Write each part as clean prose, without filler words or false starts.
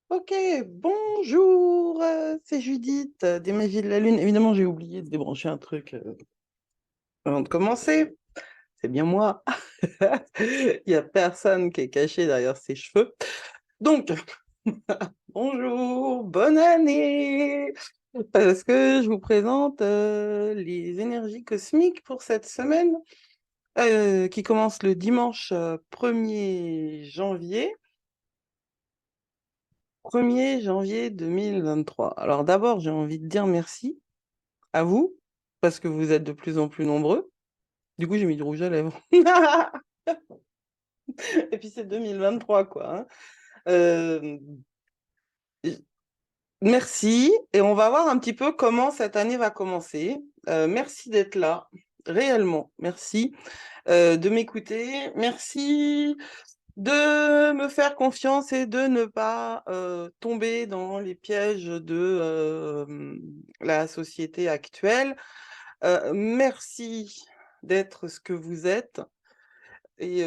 Ok, bonjour, c'est Judith des Magies de la Lune. Évidemment, j'ai oublié de débrancher un truc avant de commencer. C'est bien moi. Il n'y a personne qui est caché derrière ses cheveux. Donc, bonjour, bonne année! Parce que je vous présente les énergies cosmiques pour cette semaine qui commence le dimanche 1er janvier. 1er janvier 2023. Alors d'abord, j'ai envie de dire merci à vous, parce que vous êtes de plus en plus nombreux. Du coup, j'ai mis du rouge à lèvres. Et puis c'est 2023, quoi. Hein. Euh, Merci, et on va voir un petit peu comment cette année va commencer. Merci d'être là, réellement. Merci de m'écouter. Merci de me faire confiance et de ne pas tomber dans les pièges de la société actuelle. Merci d'être ce que vous êtes et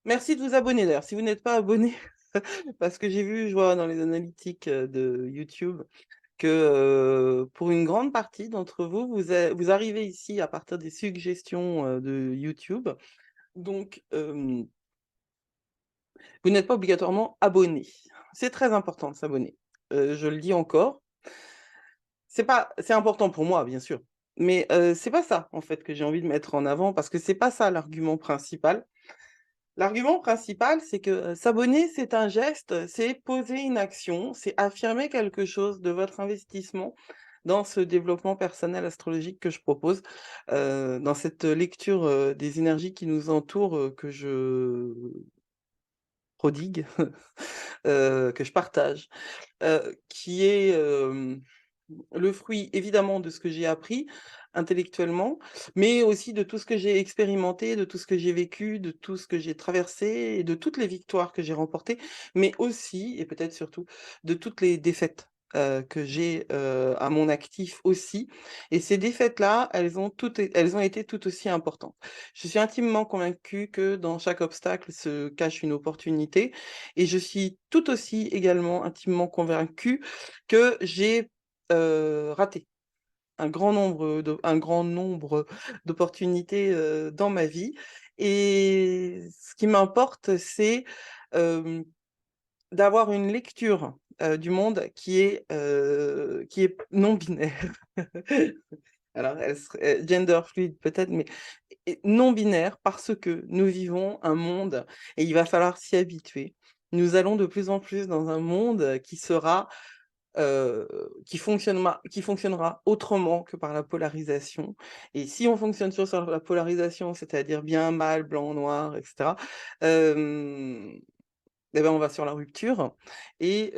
merci de vous abonner d'ailleurs. Si vous n'êtes pas abonné, parce que j'ai vu, je vois dans les analytiques de YouTube que pour une grande partie d'entre vous, vous arrivez ici à partir des suggestions de YouTube. Donc, vous n'êtes pas obligatoirement abonné. C'est très important de s'abonner. Je le dis encore. C'est important pour moi, bien sûr. Mais c'est pas ça, en fait, que j'ai envie de mettre en avant, parce que c'est pas ça l'argument principal. L'argument principal, c'est que s'abonner, c'est un geste, c'est poser une action, c'est affirmer quelque chose de votre investissement dans ce développement personnel astrologique que je propose, dans cette lecture des énergies qui nous entourent, que je prodigue, que je partage, qui est le fruit évidemment de ce que j'ai appris intellectuellement, mais aussi de tout ce que j'ai expérimenté, de tout ce que j'ai vécu, de tout ce que j'ai traversé et de toutes les victoires que j'ai remportées, mais aussi, et peut-être surtout, de toutes les défaites que j'ai à mon actif aussi. Et ces défaites-là, elles ont été tout aussi importantes. Je suis intimement convaincue que dans chaque obstacle se cache une opportunité, et je suis tout aussi également intimement convaincue que j'ai raté un grand nombre d'opportunités dans ma vie. Et ce qui m'importe, c'est euh, d'avoir une lecture du monde qui est non binaire. Alors, elle serait gender fluide peut-être, mais non binaire parce que nous vivons un monde et il va falloir s'y habituer. Nous allons de plus en plus dans un monde qui fonctionnera autrement que par la polarisation. Et si on fonctionne sur la polarisation, c'est-à-dire bien, mal, blanc, noir, etc., eh ben on va sur la rupture. Et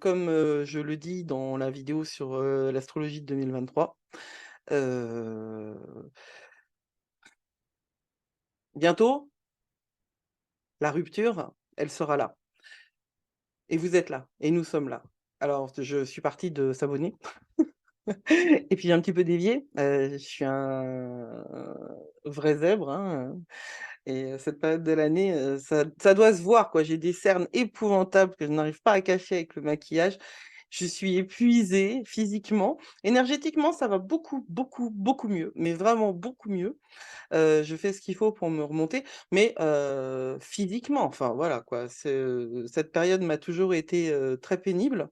comme je le dis dans la vidéo sur l'astrologie de 2023, euh, bientôt, la rupture, elle sera là. Et vous êtes là. Et nous sommes là. Alors, je suis partie de s'abonner. Et puis j'ai un petit peu dévié. Je suis un vrai zèbre, hein, et cette période de l'année, ça doit se voir, quoi. J'ai des cernes épouvantables que je n'arrive pas à cacher avec le maquillage. Je suis épuisée physiquement. Énergétiquement, ça va beaucoup, beaucoup, beaucoup mieux, mais vraiment beaucoup mieux. Je fais ce qu'il faut pour me remonter, mais physiquement, enfin voilà, quoi. Cette période m'a toujours été très pénible.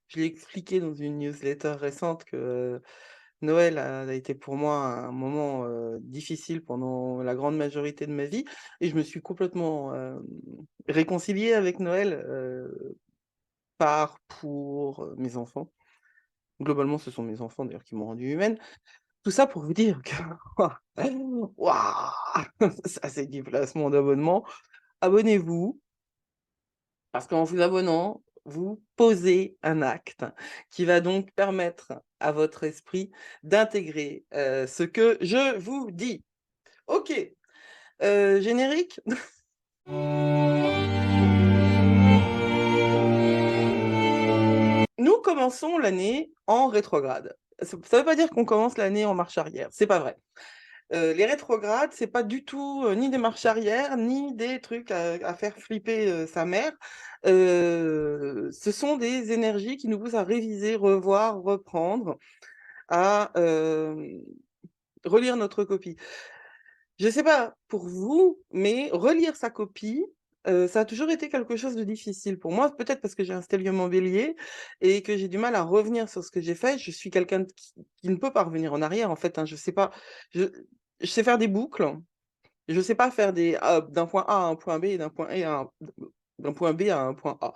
Je l'ai expliqué dans une newsletter récente que Noël a été pour moi un moment difficile pendant la grande majorité de ma vie, et je me suis complètement réconciliée avec Noël pour mes enfants. Globalement, ce sont mes enfants d'ailleurs qui m'ont rendue humaine. Tout ça pour vous dire que waouh, ça c'est du placement d'abonnement. Abonnez-vous. Parce qu'en vous abonnant, vous posez un acte qui va donc permettre à votre esprit d'intégrer ce que je vous dis. Ok, générique. Nous commençons l'année en rétrograde. Ça ne veut pas dire qu'on commence l'année en marche arrière, c'est pas vrai. Les rétrogrades, c'est pas du tout ni des marches arrière, ni des trucs à faire flipper sa mère. Ce sont des énergies qui nous poussent à réviser, revoir, reprendre, à relire notre copie. Je sais pas pour vous, mais relire sa copie, ça a toujours été quelque chose de difficile pour moi. Peut-être parce que j'ai un stellium en Bélier et que j'ai du mal à revenir sur ce que j'ai fait. Je suis quelqu'un qui ne peut pas revenir en arrière, en fait, hein. Je sais pas, je je sais faire des boucles, je sais pas faire d'un point A à un point B et d'un point B à un point A.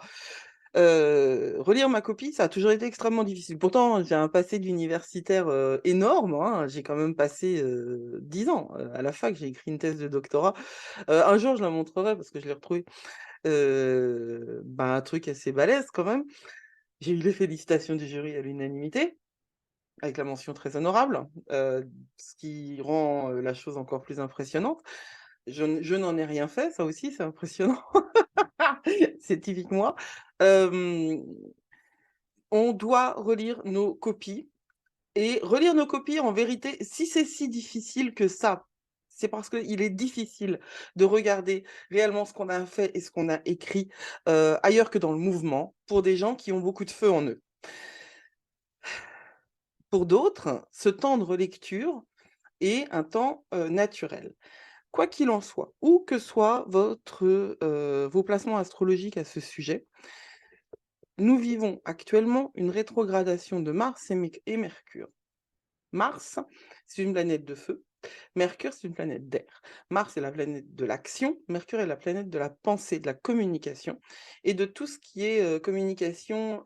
Relire ma copie, ça a toujours été extrêmement difficile. Pourtant, j'ai un passé d'universitaire, énorme, hein. J'ai quand même passé, 10 ans, à la fac, j'ai écrit une thèse de doctorat. Un jour, je la montrerai parce que je l'ai retrouvée. Un truc assez balèze quand même. J'ai eu les félicitations du jury à l'unanimité, avec la mention très honorable, ce qui rend, la chose encore plus impressionnante. Je n'en ai rien fait, ça aussi, c'est impressionnant. C'est typique moi. Hem, on doit relire nos copies et relire nos copies, en vérité, si c'est si difficile que ça, c'est parce qu'il est difficile de regarder réellement ce qu'on a fait et ce qu'on a écrit, ailleurs que dans le mouvement, pour des gens qui ont beaucoup de feu en eux. Pour d'autres, ce temps de relecture est un temps, naturel. Quoi qu'il en soit, où que soient vos placements astrologiques à ce sujet, nous vivons actuellement une rétrogradation de Mars et Mercure. Mars, c'est une planète de feu. Mercure, c'est une planète d'air. Mars est la planète de l'action. Mercure est la planète de la pensée, de la communication et de tout ce qui est communication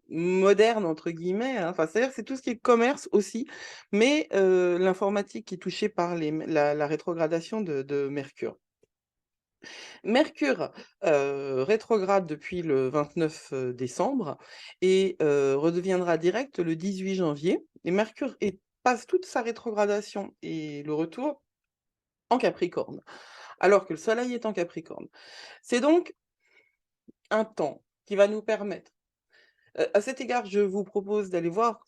moderne, entre guillemets, hein. Enfin, c'est-à-dire c'est tout ce qui est commerce aussi, mais l'informatique qui est touchée par la rétrogradation de Mercure. Mercure, rétrograde depuis le 29 décembre et redeviendra direct le 18 janvier et Mercure passe toute sa rétrogradation et le retour en Capricorne, alors que le Soleil est en Capricorne. C'est donc un temps qui va nous permettre à cet égard, je vous propose d'aller voir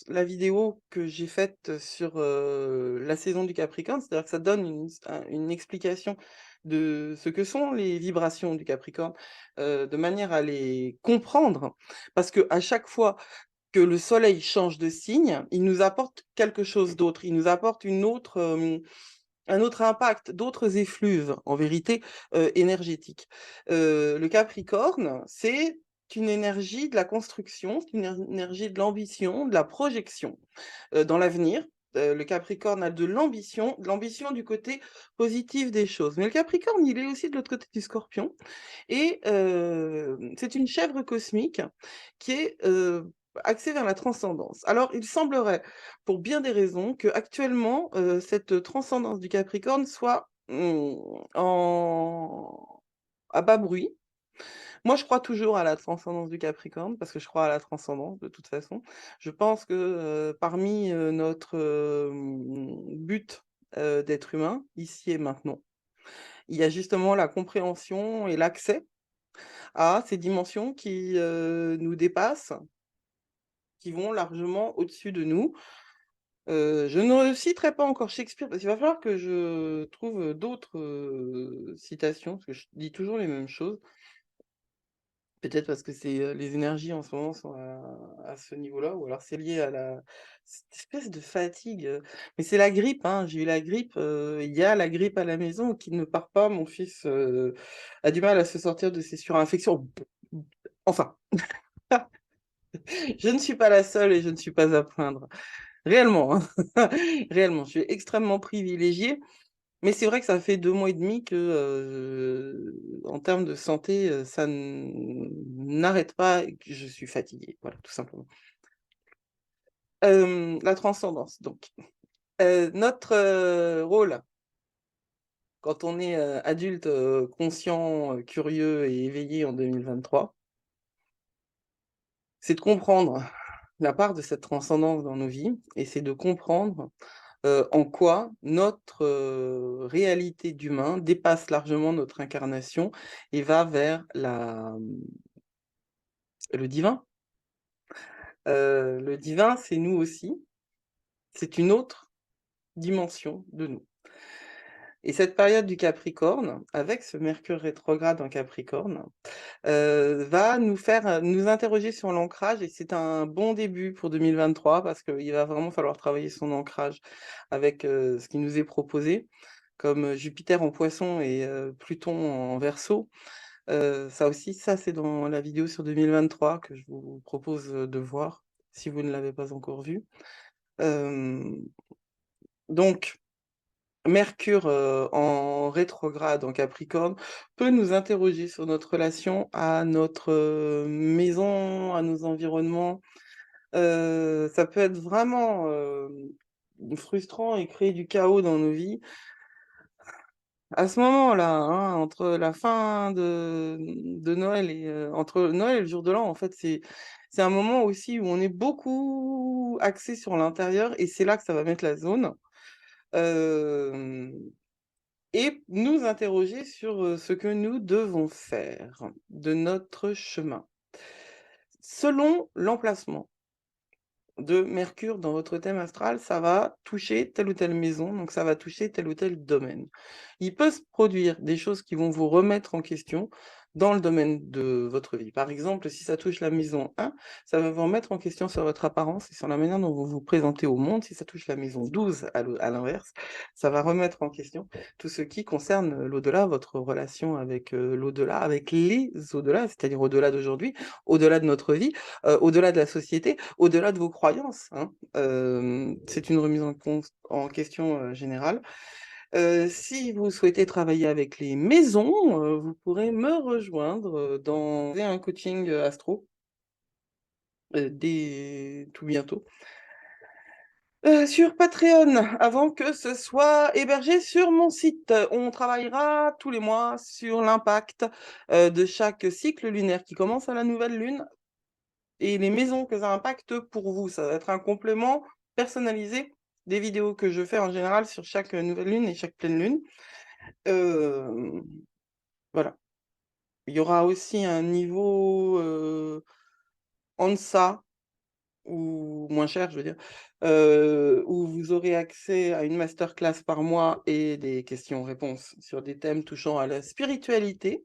la vidéo que j'ai faite sur la saison du Capricorne, c'est-à-dire que ça donne une explication de ce que sont les vibrations du Capricorne, de manière à les comprendre, parce que à chaque fois que le Soleil change de signe, il nous apporte quelque chose d'autre, il nous apporte un autre impact, d'autres effluves, en vérité, énergétiques. Le Capricorne, c'est une énergie de la construction, c'est une énergie de l'ambition, de la projection, dans l'avenir. Le Capricorne a de l'ambition du côté positif des choses. Mais le Capricorne, il est aussi de l'autre côté du Scorpion et c'est une chèvre cosmique qui est, axée vers la transcendance. Alors, il semblerait, pour bien des raisons, qu'actuellement, cette transcendance du Capricorne soit, en à bas bruit. Moi, je crois toujours à la transcendance du Capricorne, parce que je crois à la transcendance de toute façon. Je pense que, parmi, notre, but, d'être humain, ici et maintenant, il y a justement la compréhension et l'accès à ces dimensions qui, nous dépassent, qui vont largement au-dessus de nous. Je ne citerai pas encore Shakespeare, parce qu'il va falloir que je trouve, d'autres, citations, parce que je dis toujours les mêmes choses. Peut-être parce que c'est, les énergies en ce moment sont à ce niveau-là, ou alors c'est lié à cette espèce de fatigue, mais c'est la grippe, hein. J'ai eu la grippe, il y a la grippe à la maison qui ne part pas. Mon fils, a du mal à se sortir de ses surinfections. Enfin, je ne suis pas la seule et je ne suis pas à plaindre. Réellement, hein. Réellement, je suis extrêmement privilégiée, mais c'est vrai que ça fait 2 mois et demi que, en termes de santé, ça n'arrête pas et que je suis fatiguée, voilà, tout simplement. La transcendance donc. Notre, rôle quand on est, adulte, conscient, curieux et éveillé en 2023, c'est de comprendre la part de cette transcendance dans nos vies et c'est de comprendre, en quoi notre, réalité d'humain dépasse largement notre incarnation et va vers le divin. Le divin, c'est nous aussi, c'est une autre dimension de nous. Et cette période du Capricorne, avec ce Mercure rétrograde en Capricorne, va nous faire nous interroger sur l'ancrage, et c'est un bon début pour 2023 parce qu'il va vraiment falloir travailler son ancrage avec ce qui nous est proposé, comme Jupiter en Poisson et Pluton en Verseau. Ça aussi, ça c'est dans la vidéo sur 2023 que je vous propose de voir si vous ne l'avez pas encore vue. Donc, Mercure en rétrograde en Capricorne peut nous interroger sur notre relation à notre maison, à nos environnements. Ça peut être vraiment frustrant et créer du chaos dans nos vies. À ce moment-là, hein, entre la fin de Noël et entre Noël et le jour de l'an, en fait, c'est un moment aussi où on est beaucoup axé sur l'intérieur et c'est là que ça va mettre la zone. Euh, et nous interroger sur ce que nous devons faire de notre chemin. Selon l'emplacement de Mercure dans votre thème astral, ça va toucher telle ou telle maison, donc ça va toucher tel ou tel domaine. Il peut se produire des choses qui vont vous remettre en question dans le domaine de votre vie. Par exemple, si ça touche la maison 1, ça va vous remettre en question sur votre apparence et sur la manière dont vous vous présentez au monde. Si ça touche la maison 12, à l'inverse, ça va remettre en question tout ce qui concerne l'au-delà, votre relation avec l'au-delà, avec les au-delà, c'est-à-dire au-delà d'aujourd'hui, au-delà de notre vie, au-delà de la société, au-delà de vos croyances, hein. C'est une remise en question générale. Si vous souhaitez travailler avec les maisons, vous pourrez me rejoindre dans un coaching astro dès tout bientôt. Sur Patreon, avant que ce soit hébergé sur mon site. On travaillera tous les mois sur l'impact de chaque cycle lunaire qui commence à la nouvelle lune et les maisons que ça impacte pour vous. Ça va être un complément personnalisé des vidéos que je fais en général sur chaque nouvelle lune et chaque pleine lune. Voilà. Il y aura aussi un niveau en deçà, ou moins cher, je veux dire, où vous aurez accès à une masterclass par mois et des questions-réponses sur des thèmes touchant à la spiritualité.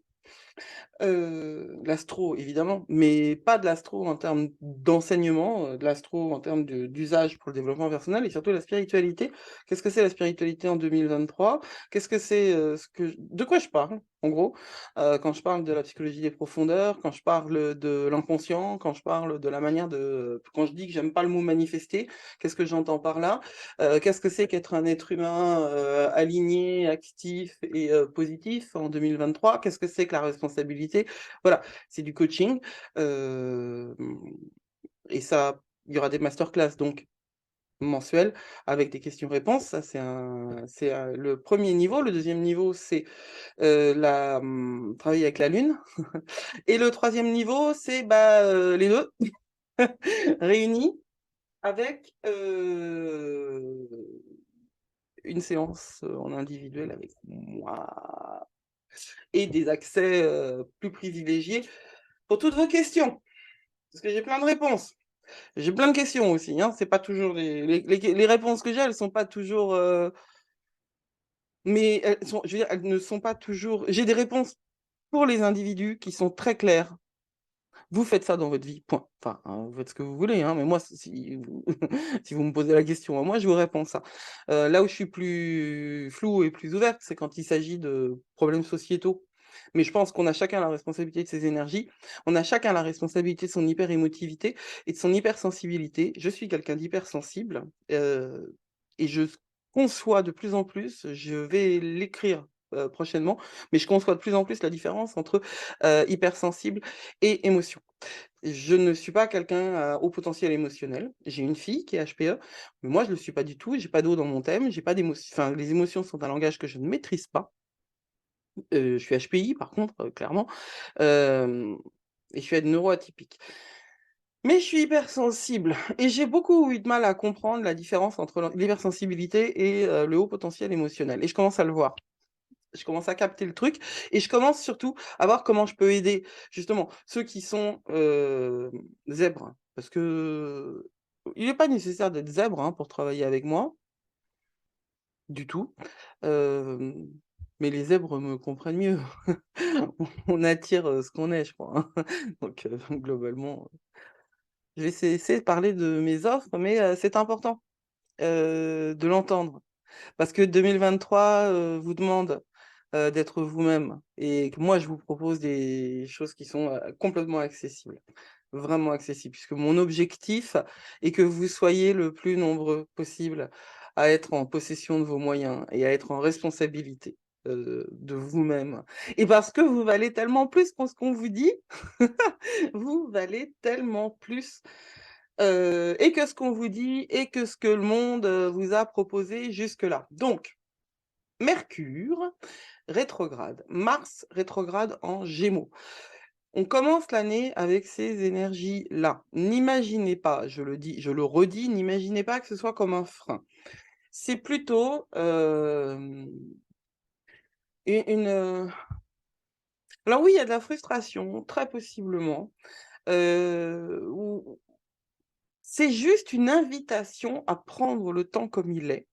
L'astro, évidemment, mais pas de l'astro en termes d'enseignement, de l'astro en termes d'usage pour le développement personnel et surtout la spiritualité. Qu'est-ce que c'est la spiritualité en 2023? Qu'est-ce que c'est de quoi je parle, en gros, quand je parle de la psychologie des profondeurs, quand je parle de l'inconscient, quand je parle de la manière quand je dis que j'aime pas le mot manifester, qu'est-ce que j'entends par là? Qu'est-ce que c'est qu'être un être humain aligné, actif et positif en 2023? Qu'est-ce que c'est que la responsabilité? Voilà, c'est du coaching. Et ça, il y aura des masterclass donc mensuelles avec des questions-réponses. Ça, c'est le premier niveau. Le deuxième niveau, c'est travailler avec la Lune. Et le troisième niveau, c'est les deux réunis avec une séance en individuel avec moi et des accès plus privilégiés pour toutes vos questions. Parce que j'ai plein de réponses. J'ai plein de questions aussi. Hein. C'est pas toujours les réponses que j'ai, elles sont pas toujours. Mais je veux dire, elles ne sont pas toujours. J'ai des réponses pour les individus qui sont très claires. Vous faites ça dans votre vie, point. Enfin, hein, vous faites ce que vous voulez, hein, mais moi, si vous... si vous me posez la question, moi, je vous réponds ça. Là où je suis plus flou et plus ouverte, c'est quand il s'agit de problèmes sociétaux. Mais je pense qu'on a chacun la responsabilité de ses énergies, on a chacun la responsabilité de son hyper-émotivité et de son hypersensibilité. Je suis quelqu'un d'hypersensible et je conçois de plus en plus, je vais l'écrire prochainement, mais je conçois de plus en plus la différence entre hypersensible et émotion. Je ne suis pas quelqu'un au potentiel émotionnel. J'ai une fille qui est HPE, mais moi je ne le suis pas du tout. J'ai pas d'eau dans mon thème, j'ai pas d'émotion. Enfin, les émotions sont un langage que je ne maîtrise pas. Je suis HPI par contre, clairement, et je suis neuroatypique. Mais je suis hypersensible et j'ai beaucoup eu de mal à comprendre la différence entre l'hypersensibilité et le haut potentiel émotionnel. Et je commence à le voir. Je commence à capter le truc et je commence surtout à voir comment je peux aider justement ceux qui sont zèbres. Parce que il n'est pas nécessaire d'être zèbre pour travailler avec moi. du tout. Mais les zèbres me comprennent mieux. On attire, ce qu'on est, je crois, hein. Donc globalement, je vais essayer de parler de mes offres, mais c'est important, de l'entendre. Parce que 2023, vous demande, d'être vous-même et que moi je vous propose des choses qui sont, complètement accessibles, vraiment accessibles. Puisque mon objectif est que vous soyez le plus nombreux possible à être en possession de vos moyens et à être en responsabilité, de vous-même. Et parce que vous valez tellement plus que ce qu'on vous dit, vous valez tellement plus, et que ce qu'on vous dit et que ce que le monde, vous a proposé jusque-là. Donc Mercure rétrograde, Mars rétrograde en Gémeaux. On commence l'année avec ces énergies-là. N'imaginez pas, je le dis, je le redis, n'imaginez pas que ce soit comme un frein. C'est plutôt une. Alors oui, il y a de la frustration, très possiblement. C'est juste une invitation à prendre le temps comme il est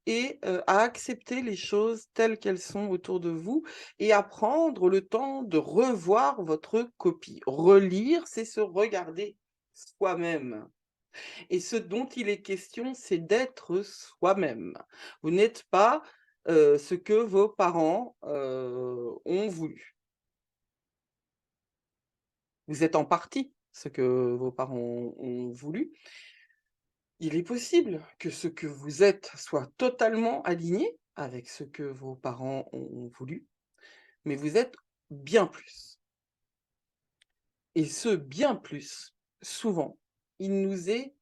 et à accepter les choses telles qu'elles sont autour de vous et à prendre le temps de revoir votre copie. Relire, c'est se regarder soi-même et ce dont il est question, c'est d'être soi-même. Vous n'êtes pas, ce que vos parents, ont voulu. Vous êtes en partie ce que vos parents ont voulu. Il est possible que ce que vous êtes soit totalement aligné avec ce que vos parents ont voulu, mais vous êtes bien plus. Et ce bien plus, souvent, il nous est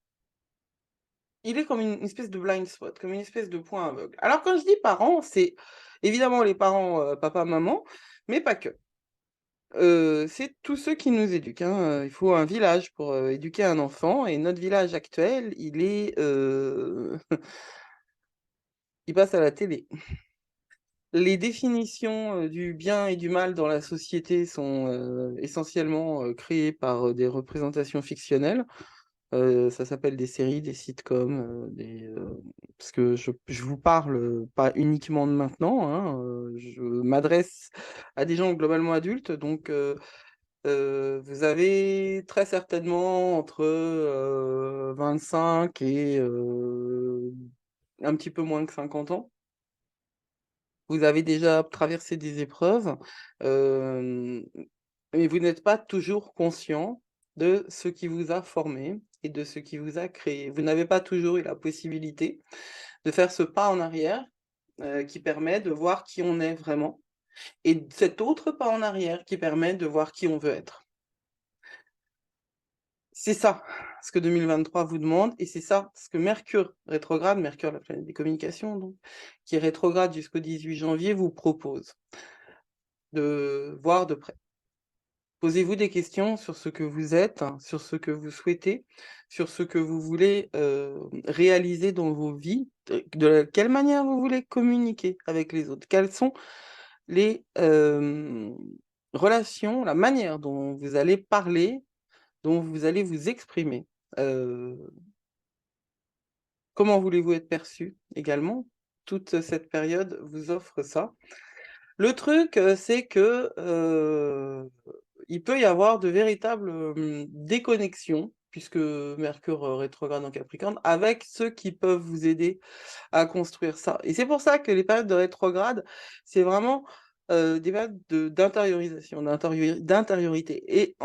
il est comme une espèce de blind spot, comme une espèce de point aveugle. Alors quand je dis parents, c'est évidemment les parents, papa, maman, mais pas que. C'est tous ceux qui nous éduquent, hein, il faut un village pour, éduquer un enfant et notre village actuel, il est, il passe à la télé. Les définitions, du bien et du mal dans la société sont, essentiellement, créées par, des représentations fictionnelles. Ça s'appelle des séries, des sitcoms, parce que je vous parle, pas uniquement de maintenant, hein, je m'adresse à des gens globalement adultes, donc vous avez très certainement entre, 25 et un petit peu moins que 50 ans. Vous avez déjà traversé des épreuves, hem, mais vous n'êtes pas toujours conscient de ce qui vous a formé et de ce qui vous a créé. Vous n'avez pas toujours eu la possibilité de faire ce pas en arrière, qui permet de voir qui on est vraiment et cet autre pas en arrière qui permet de voir qui on veut être. C'est ça, ce que 2023 vous demande et c'est ça, ce que Mercure rétrograde, Mercure, la planète des communications donc, qui est rétrograde jusqu'au 18 janvier, vous propose de voir de près. Posez-vous des questions sur ce que vous êtes, hein, sur ce que vous souhaitez, sur ce que vous voulez, réaliser dans vos vies, quelle manière vous voulez communiquer avec les autres. Quelles sont les, relations, la manière dont vous allez parler, dont vous allez vous exprimer. Heu, Comment voulez-vous être perçu également? Toute cette période vous offre ça. Le truc, c'est que, il peut y avoir de véritables, déconnexions, puisque Mercure, rétrograde en Capricorne, avec ceux qui peuvent vous aider à construire ça. Et c'est pour ça que les périodes de rétrograde, c'est vraiment, des périodes d'intériorisation, d'intériorité et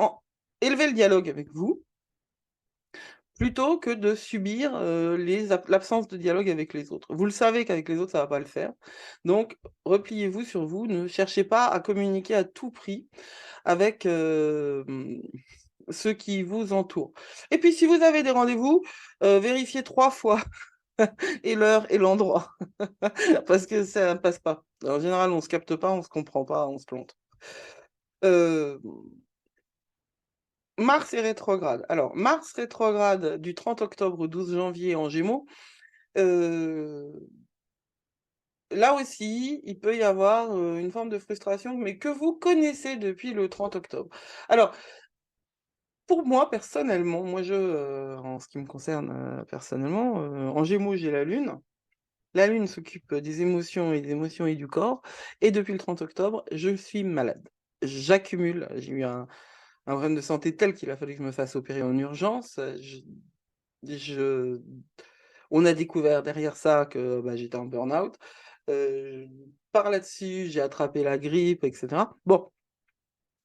élever le dialogue avec vous, plutôt que de subir, l'absence de dialogue avec les autres. Vous le savez qu'avec les autres, ça va pas le faire, donc repliez-vous sur vous, ne cherchez pas à communiquer à tout prix avec, ceux qui vous entourent. Et puis si vous avez des rendez-vous, vérifiez 3 fois et l'heure et l'endroit parce que ça passe pas. En général, on se capte pas, on se comprend pas, on se plante. Heu, Mars est rétrograde. Alors Mars rétrograde du 30 octobre au 12 janvier en Gémeaux. Heu, Là aussi, il peut y avoir, une forme de frustration, mais que vous connaissez depuis le 30 octobre. Alors, pour moi, personnellement, moi en ce qui me concerne, personnellement, en Gémeaux, j'ai la Lune La Lune s'occupe des émotions et du corps et depuis le 30 octobre, je suis malade. J'accumule, j'ai eu un problème de santé tel qu'il a fallu que je me fasse opérer en urgence, je on a découvert derrière ça que, bah, j'étais en burn-out. Heu, Par là-dessus, j'ai attrapé la grippe et cetera. Bon,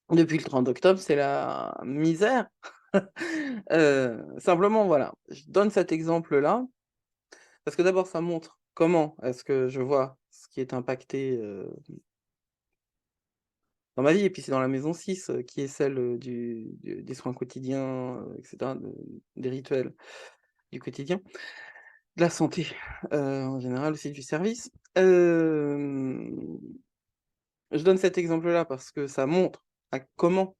depuis le 30 octobre, c'est la misère. Simplement, voilà, je donne cet exemple-là, parce que d'abord, ça montre comment est-ce que je vois ce qui est impacté, dans ma vie et puis c'est dans la maison 6 qui est celle, des soins quotidiens, et cetera, des rituels du quotidien, de la santé, en général aussi du service. Je donne cet exemple-là parce que ça montre à comment,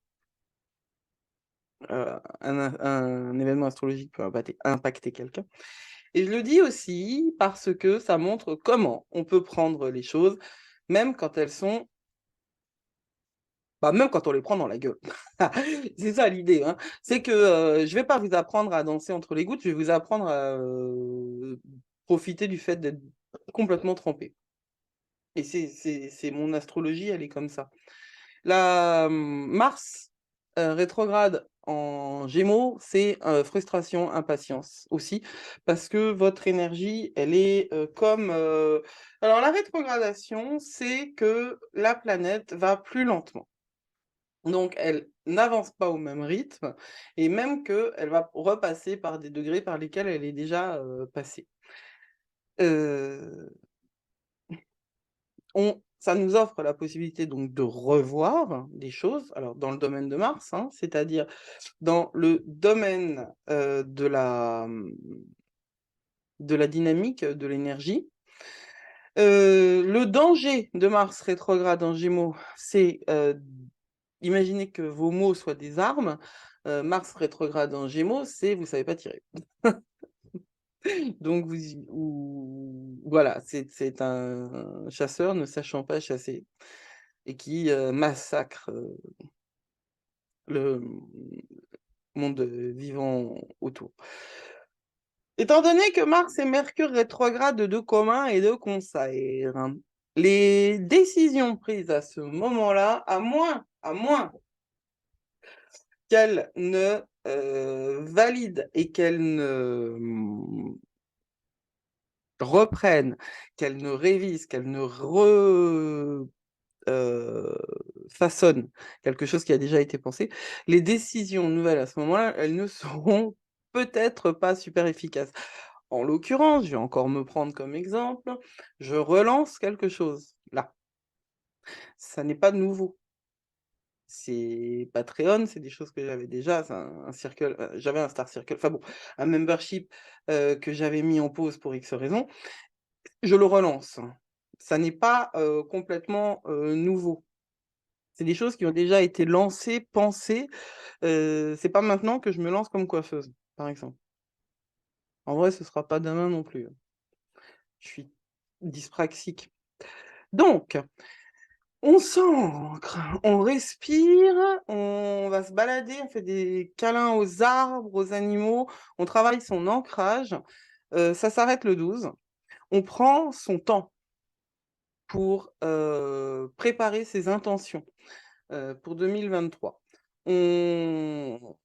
un événement astrologique peut impacter quelqu'un et je le dis aussi parce que ça montre comment on peut prendre les choses, même quand elles sont bah, même quand on les prend dans la gueule. C'est ça l'idée, hein. C'est que, je vais pas vous apprendre à danser entre les gouttes, je vais vous apprendre à, profiter du fait d'être complètement trempé et c'est mon astrologie, elle est comme ça. Mars, rétrograde en Gémeaux, c'est, frustration, impatience aussi, parce que votre énergie, elle est, alors la rétrogradation, c'est que la planète va plus lentement. Donc elle n'avance pas au même rythme et même qu'elle va repasser par des degrés par lesquels elle est déjà, passée. Heu, Ça nous offre la possibilité donc de revoir des choses, alors dans le domaine de Mars, hein, c'est-à-dire dans le domaine, de la dynamique, de l'énergie. Le danger de Mars rétrograde en Gémeaux, c'est, imaginez que vos mots soient des armes, Mars rétrograde en Gémeaux, c'est vous savez pas tirer. Donc vous y ou voilà, c'est un chasseur ne sachant pas chasser et qui, massacre, le monde, vivant autour. Étant donné que Mars et Mercure rétrograde de commun et de concert, les décisions prises à ce moment-là, à moins qu'elles ne, valident et qu'elles ne, reprennent, qu'elles ne révisent, qu'elles ne heu, façonnent quelque chose qui a déjà été pensé, les décisions nouvelles à ce moment-là, elles ne seront peut-être pas super efficaces. En l'occurrence, je vais encore me prendre comme exemple, je relance quelque chose, là. Ça n'est pas nouveau. C'est Patreon, c'est des choses que j'avais déjà, c'est un circle, j'avais un Star Circle, enfin bon, un membership, que j'avais mis en pause pour X raisons. Je le relance. Ça n'est pas, complètement, nouveau. C'est des choses qui ont déjà été lancées, pensées, c'est pas maintenant que je me lance comme coiffeuse, par exemple. En vrai, ce sera pas demain non plus, hein. Je suis dyspraxique. Donc, on s'ancre, on respire, on va se balader, on fait des câlins aux arbres, aux animaux, on travaille son ancrage, ça s'arrête le 12. On prend son temps pour, préparer ses intentions, pour 2023. On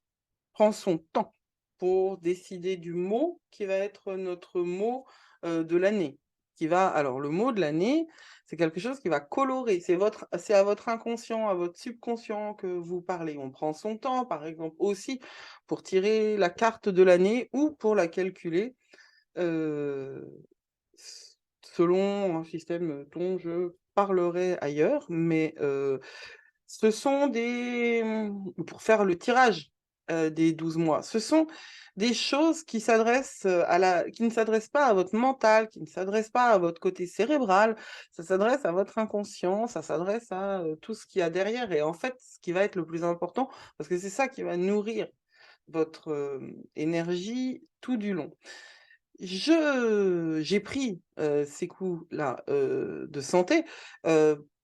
prend son temps pour décider du mot qui va être notre mot, de l'année. Alors le mot de l'année, c'est quelque chose qui va colorer, c'est à votre inconscient, à votre subconscient que vous parlez. On prend son temps, par exemple, aussi pour tirer la carte de l'année ou pour la calculer, heu, s selon un système, dont je parlerai ailleurs, mais ce sont pour faire le tirage, des 12 mois, ce sont des choses qui qui ne s'adressent pas à votre mental, qui ne s'adressent pas à votre côté cérébral, ça s'adresse à votre inconscient, ça s'adresse à, tout ce qu'il y a derrière et en fait, ce qui va être le plus important, parce que c'est ça qui va nourrir votre, énergie tout du long. J'ai pris, ces coups-là, de santé,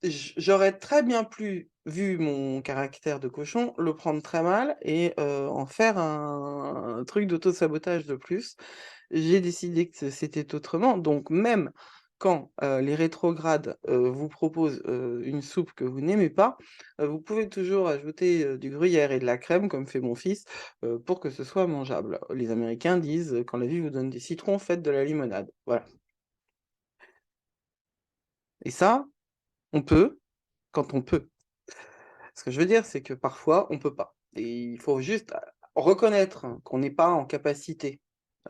j'aurais très bien pu, vu mon caractère de cochon, le prendre très mal et en faire un truc d'auto-sabotage de plus. J'ai décidé que c'était autrement, donc même quand, les rétrogrades, vous proposent, une soupe que vous n'aimez pas, vous pouvez toujours ajouter, du gruyère et de la crème, comme fait mon fils, pour que ce soit mangeable. Les Américains disent: «Quand la vie vous donne des citrons, faites de la limonade». Voilà, et ça, on peut, quand on peut. Ce que je veux dire, c'est que parfois, on peut pas, et il faut juste reconnaître qu'on n'est pas en capacité,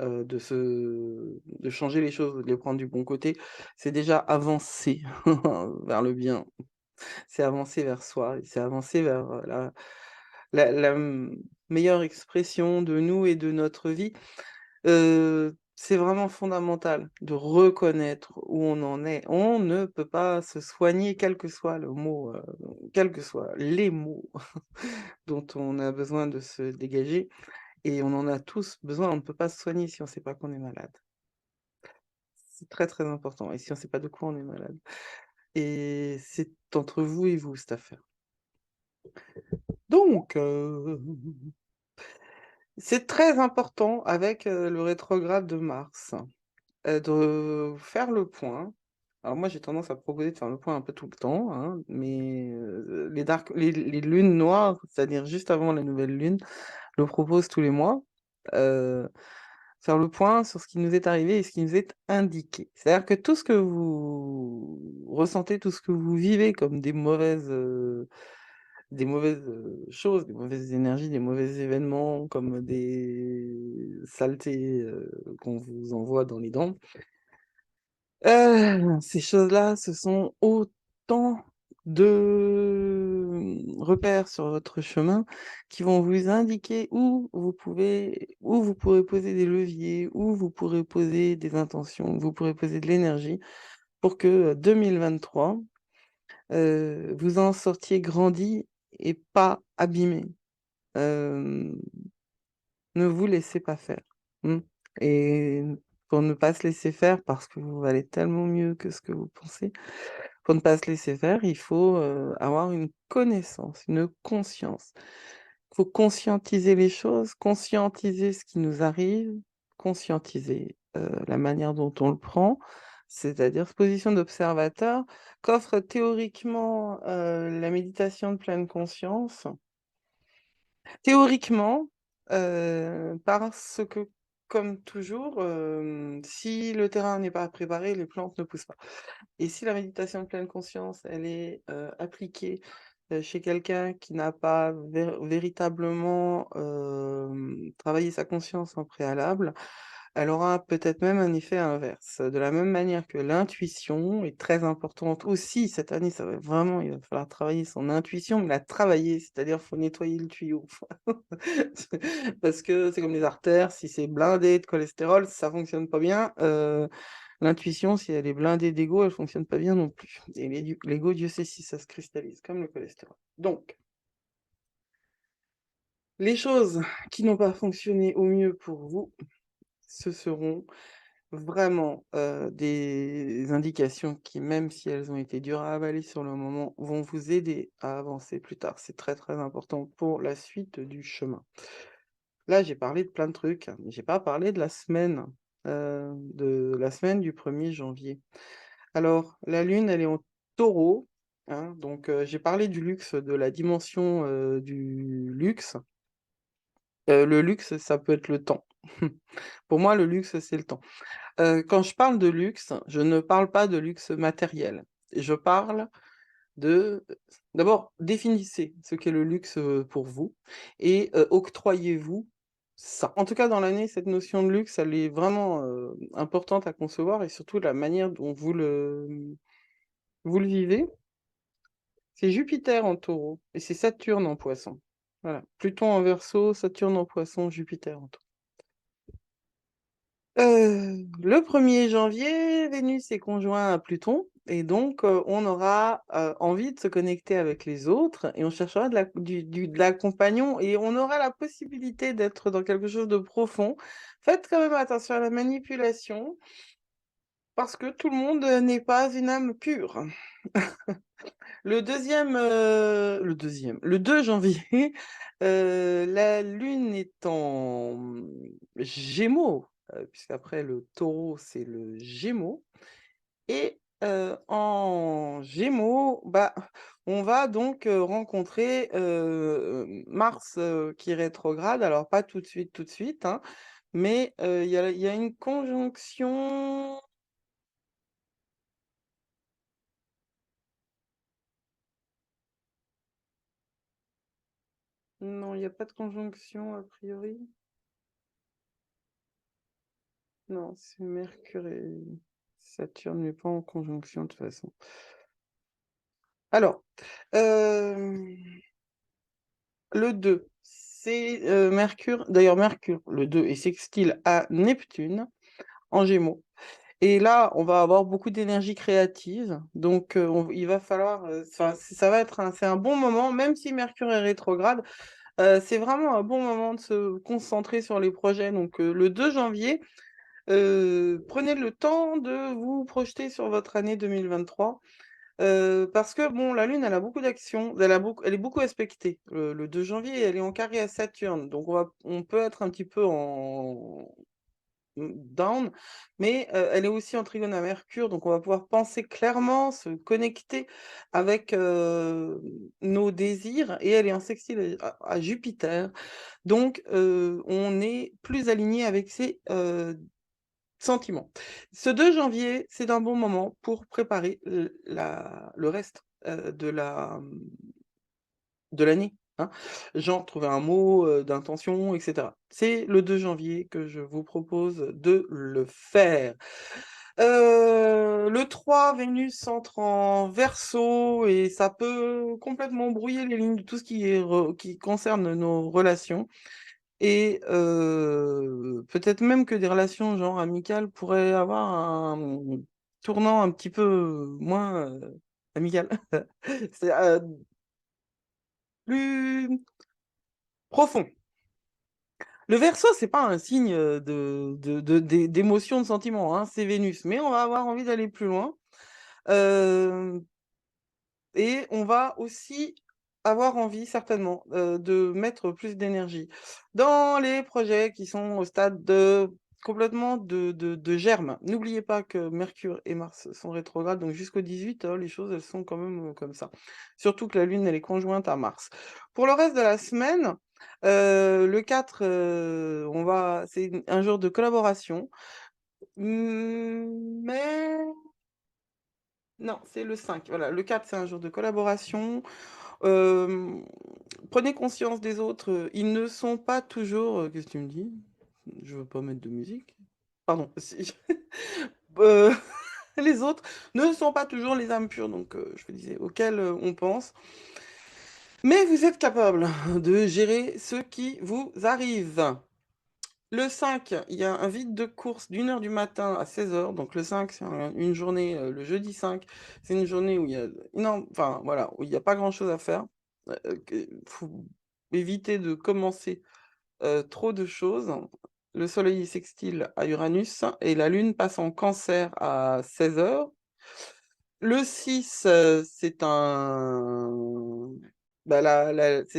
de changer les choses, de les prendre du bon côté. C'est déjà avancer vers le bien. C'est avancer vers soi et c'est avancer vers, la meilleure expression de nous et de notre vie. C'est vraiment fondamental de reconnaître où on en est. On ne peut pas se soigner, quel que soit le mot, quels que soient les mots dont on a besoin de se dégager, et on en a tous besoin. On ne peut pas se soigner si on ne sait pas qu'on est malade. C'est très, très important, et si on ne sait pas de quoi on est malade, et c'est entre vous et vous, cette affaire. Donc c'est très important avec, le rétrograde de Mars, de faire le point. Alors moi, j'ai tendance à proposer de faire le point un peu tout le temps, hein, mais les lunes noires, c'est-à-dire juste avant la nouvelle lune, je le propose tous les mois. Heu, Faire le point sur ce qui nous est arrivé et ce qui nous est indiqué. C'est-à-dire que tout ce que vous ressentez, tout ce que vous vivez comme des mauvaises choses, des mauvaises énergies, des mauvais événements, comme des saletés, qu'on vous envoie dans les dents. Ces choses-là, ce sont autant de, repères sur votre chemin qui vont vous indiquer où vous pourrez poser des leviers, où vous pourrez poser des intentions, où vous pourrez poser de l'énergie pour que, 2023, vous en sortiez grandi et pas abîmé. Hem, Ne vous laissez pas faire, mmh, et pour ne pas se laisser faire parce que vous valez tellement mieux que ce que vous pensez, pour ne pas se laisser faire, il faut, avoir une connaissance, une conscience. Il faut conscientiser les choses, conscientiser ce qui nous arrive, conscientiser, la manière dont on le prend, c'est-à-dire cette position d'observateur qu'offre théoriquement, la méditation de pleine conscience. Théoriquement, parce que, comme toujours, si le terrain n'est pas préparé, les plantes ne poussent pas. Et si la méditation de pleine conscience, elle est, appliquée, chez quelqu'un qui n'a pas véritablement, travaillé sa conscience en préalable, elle aura peut-être même un effet inverse. De la même manière que l'intuition est très importante aussi cette année, ça va vraiment, il va falloir travailler son intuition, mais la travailler, c'est-à-dire faut nettoyer le tuyau. Parce que c'est comme les artères, si c'est blindé de cholestérol, ça fonctionne pas bien. L'intuition, si elle est blindée d'ego, elle fonctionne pas bien non plus. Et l'ego, Dieu sait si ça se cristallise, comme le cholestérol. Donc, les choses qui n'ont pas fonctionné au mieux pour vous, ce seront vraiment, des indications qui, même si elles ont été dures à avaler sur le moment, vont vous aider à avancer plus tard. C'est très, très important pour la suite du chemin. Là, j'ai parlé de plein de trucs, mais j'ai pas parlé de la semaine du 1er janvier. Alors, la lune, elle est en Taureau, hein, donc j'ai parlé du luxe, de la dimension, du luxe. Le luxe, ça peut être le temps. Pour moi, le luxe, c'est le temps. Quand je parle de luxe, je ne parle pas de luxe matériel. Je parle de d'abord, définissez ce qu'est le luxe, pour vous, et octroyez-vous ça. En tout cas, dans l'année, cette notion de luxe, elle est vraiment, importante à concevoir, et surtout la manière dont vous le vivez. C'est Jupiter en Taureau et c'est Saturne en Poisson. Voilà, Pluton en Verseau, Saturne en Poisson, Jupiter en Taureau. Le 1er janvier, Vénus est conjoint à Pluton, et donc on aura, envie de se connecter avec les autres, et on cherchera de l'accompagnon, et on aura la possibilité d'être dans quelque chose de profond. Faites quand même attention à la manipulation. Parce que tout le monde n'est pas une âme pure. Le 2 janvier, la Lune est en Gémeaux, puisqu'après le Taureau, c'est le Gémeaux. Et en Gémeaux, bah, on va donc rencontrer Mars qui rétrograde. Alors, pas tout de suite, hein, mais il y a une conjonction. Non, il n'y a pas de conjonction a priori. Non, c'est Mercure et Saturne, mais pas en conjonction de toute façon. Alors, euh, le 2, c'est Mercure. D'ailleurs, Mercure, le 2, est sextile à Neptune en Gémeaux. Et là, on va avoir beaucoup d'énergie créative. Donc, il va falloir. Ça va être c'est un bon moment, même si Mercure est rétrograde. C'est vraiment un bon moment de se concentrer sur les projets. Donc, le 2 janvier. Prenez le temps de vous projeter sur votre année 2023 parce que bon, la Lune, elle a beaucoup d'actions, elle est beaucoup aspectée. Le 2 janvier, elle est en carré à Saturne, donc on peut être un petit peu en down, mais elle est aussi en trigone à Mercure, donc on va pouvoir penser clairement, se connecter avec nos désirs, et elle est en sextile à Jupiter, donc on est plus aligné avec ses sentiments. Ce 2 janvier, c'est un bon moment pour préparer le reste de l'année, hein. Genre trouver un mot d'intention, etc. C'est le 2 janvier que je vous propose de le faire. Le 3, Vénus entre en Verseau et ça peut complètement brouiller les lignes de tout ce qui concerne nos relations. Et peut-être même que des relations genre amicales pourraient avoir un tournant un petit peu moins amical. C'est plus profond. Le Verseau, c'est pas un signe d'émotion, de sentiment, hein, c'est Vénus. Mais on va avoir envie d'aller plus loin. Euh, Et on va aussi avoir envie, certainement, de mettre plus d'énergie dans les projets qui sont au stade complètement de germe. N'oubliez pas que Mercure et Mars sont rétrogrades, donc jusqu'au 18, les choses, elles sont quand même comme ça. Surtout que la Lune, elle est conjointe à Mars. Pour le reste de la semaine, le 4, c'est un jour de collaboration. Mais non, c'est le 5. Voilà, le 4, c'est un jour de collaboration. Euh, Prenez conscience des autres. Ils ne sont pas toujours. Qu'est-ce que tu me dis? Je veux pas mettre de musique. Pardon. Si. Euh, les autres ne sont pas toujours les âmes pures, donc je vous disais, auxquelles on pense. Mais vous êtes capable de gérer ce qui vous arrive. Le 5, il y a un vide de course d'1 heure du matin à 16 h. Donc le 5, c'est une journée, le jeudi 5, c'est une journée où il y a enfin voilà, où il n'y a pas grand-chose à faire. Il faut éviter de commencer trop de choses. Le soleil est sextile à Uranus et la lune passe en cancer à 16 h. Le 6, c'est c'est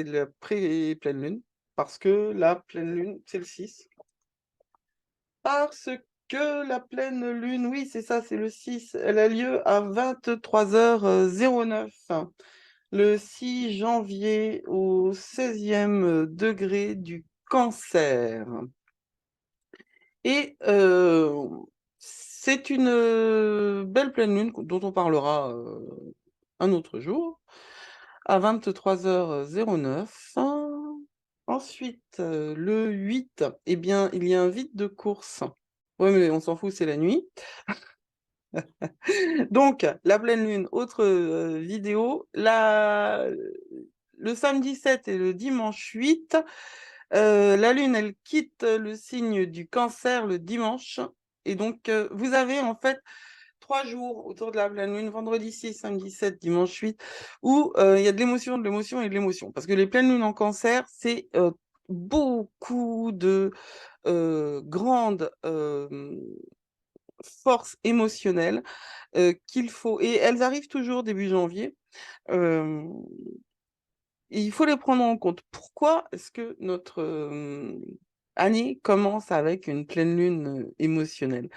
la pré-pleine lune, parce que la pleine lune, c'est le 6. Parce que la pleine lune, oui, c'est ça, c'est le 6. Elle a lieu à 23h09, le 6 janvier au 16e degré du Cancer. Et c'est une belle pleine lune dont on parlera un autre jour, à 23h09. Ensuite, le 8, eh bien, il y a un vide de course. Oui, mais on s'en fout, c'est la nuit. Donc, la pleine lune, autre vidéo. Le samedi 7 et le dimanche 8, la lune, elle quitte le signe du Cancer le dimanche. Et donc, vous avez en fait 3 jours autour de la pleine lune, vendredi 6, samedi 7, dimanche 8, où il y a de l'émotion et de l'émotion. Parce que les pleines lunes en Cancer, c'est beaucoup de grandes force émotionnelle qu'il faut, et elles arrivent toujours début janvier. euh, et il faut les prendre en compte. Pourquoi est-ce que notre année commence avec une pleine lune émotionnelle?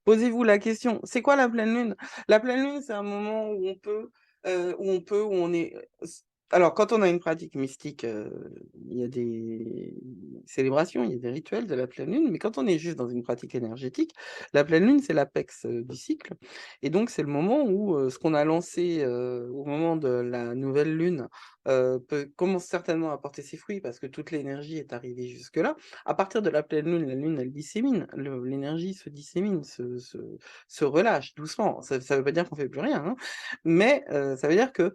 Posez-vous la question, c'est quoi la pleine lune? La pleine lune, c'est un moment où on est. Alors, quand on a une pratique mystique, il y a des célébrations, il y a des rituels de la pleine lune, mais quand on est juste dans une pratique énergétique, la pleine lune, c'est l'apex du cycle. Et donc, c'est le moment où ce qu'on a lancé au moment de la nouvelle lune commence certainement à porter ses fruits parce que toute l'énergie est arrivée jusque-là. À partir de la pleine lune, la lune, elle dissémine, l'énergie se dissémine, se relâche doucement. Ça ne veut pas dire qu'on ne fait plus rien, hein, mais ça veut dire que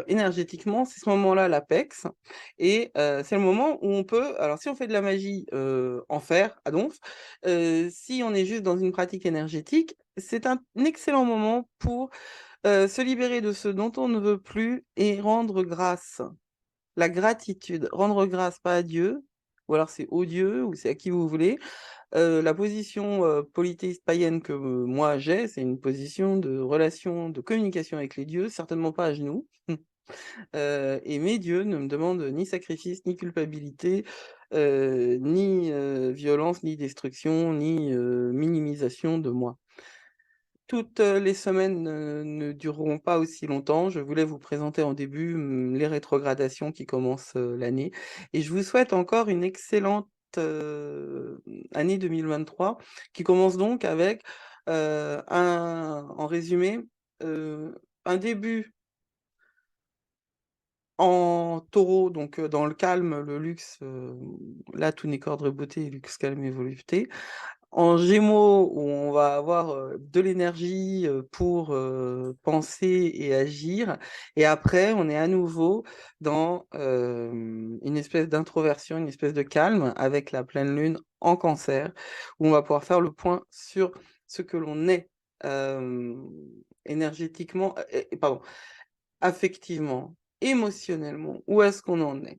énergétiquement, c'est ce moment-là l'apex, et c'est le moment où on peut, alors si on fait de la magie en faire, à donf, si on est juste dans une pratique énergétique, c'est un excellent moment pour se libérer de ce dont on ne veut plus et rendre grâce. La gratitude, rendre grâce, pas à Dieu, ou alors c'est au Dieu, ou c'est à qui vous voulez. La position polythéiste païenne que moi j'ai, c'est une position de relation, de communication avec les dieux, certainement pas à genoux. Et mes dieux ne me demandent ni sacrifice, ni culpabilité, ni violence, ni destruction, ni minimisation de moi. Toutes les semaines ne dureront pas aussi longtemps. Je voulais vous présenter en début les rétrogradations qui commencent l'année. Et je vous souhaite encore une excellente année 2023 qui commence donc avec en résumé, un début en taureau, donc dans le calme, le luxe, là tout n'est qu'ordre et beauté, luxe, calme et volupté. En Gémeaux, où on va avoir de l'énergie pour penser et agir. Et après, on est à nouveau dans une espèce d'introversion, une espèce de calme avec la pleine lune en Cancer, où on va pouvoir faire le point sur ce que l'on est euh, énergétiquement, pardon, affectivement, émotionnellement. Où est-ce qu'on en est?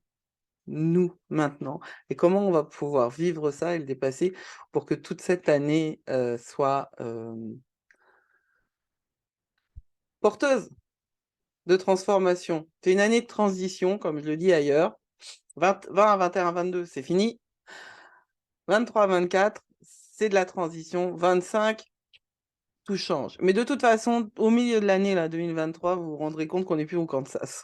Nous maintenant, et comment on va pouvoir vivre ça et le dépasser pour que toute cette année soit porteuse de transformation. C'est une année de transition, comme je le dis ailleurs. 20 à 21, 22, c'est fini. 23, 24, c'est de la transition. 25, tout change. Mais de toute façon, au milieu de l'année là, 2023, vous vous rendrez compte qu'on n'est plus au Kansas.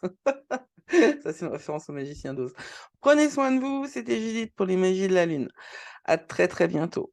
Ça, c'est une référence au magicien d'Oz. Prenez soin de vous, c'était Judith pour les magies de la Lune. À très très bientôt.